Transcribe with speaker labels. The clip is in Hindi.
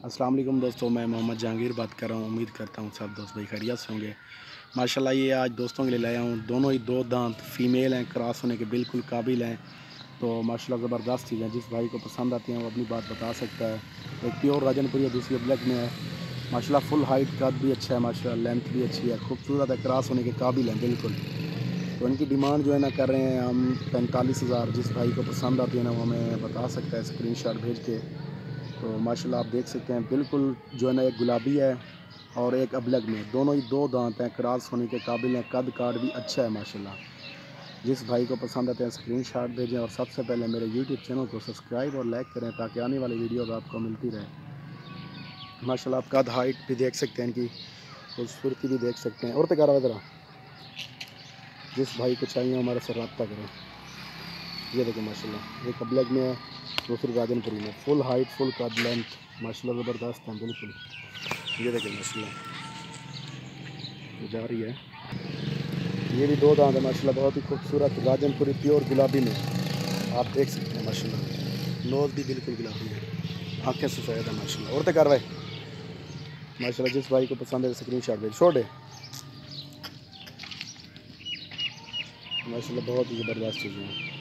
Speaker 1: अस्सलाम वालेकुम दोस्तों, मैं मोहम्मद जहांगीर बात कर रहा हूँ। उम्मीद करता हूँ सब दोस्त भाई खैरियत से होंगे। माशाल्लाह ये आज दोस्तों के लिए लाया हूँ। दोनों ही दो दांत फीमेल हैं, क्रॉस होने के बिल्कुल काबिल हैं। तो माशाल्लाह ज़बरदस्त चीज़ है। जिस भाई को पसंद आती हैं वो अपनी बात बता सकता है। एक प्योर राजनपुरी है, दूसरी ब्लैक में है। माशाल्लाह फुल हाइट कद भी अच्छा है, माशाल्लाह लेंथ भी अच्छी है, खूबसूरत है, क्रॉस होने के काबिल हैं बिल्कुल। तो इनकी डिमांड जो है ना कर रहे हैं हम 45,000। जिस भाई को पसंद आती है ना वो हमें बता सकता है स्क्रीनशॉट भेज के। तो माशाल्लाह आप देख सकते हैं बिल्कुल जो है ना, एक गुलाबी है और एक अबलग में, दोनों ही दो दांत हैं, क्रॉस होने के काबिल हैं, कद काट भी अच्छा है माशाल्लाह। जिस भाई को पसंद आते हैं स्क्रीनशॉट भेजें और सबसे पहले मेरे यूट्यूब चैनल को सब्सक्राइब और लाइक करें ताकि आने वाली वीडियोज़ आपको मिलती रहे। माशाल्लाह आप कद हाइट भी देख सकते हैं, इनकी खूबसूरती भी देख सकते हैं। और तक ज़रा जिस भाई को चाहिए हमारे से रब्ता करें। ये देखो माशाल्लाह एक अबलग में है, दूसरी राजनपुरी में, फुल हाइट फुल कद लेंथ माशाल्लाह ज़बरदस्त है बिल्कुल। ये देखिए माशाल्लाह जा रही है। ये भी दो दांत है माशाल्लाह, बहुत ही खूबसूरत राजनपुरी प्योर गुलाबी में आप देख सकते हैं माशाल्लाह। नोज़ भी बिल्कुल गुलाबी है, आँखें सफ़ेद है माशाल्लाह। और तो कार्रवाई माशाल्लाह। जिस भाई को पसंद है स्क्रीनशॉट भेज छोड़े। माशाल्लाह बहुत ही ज़बरदस्त चीज़ें हैं।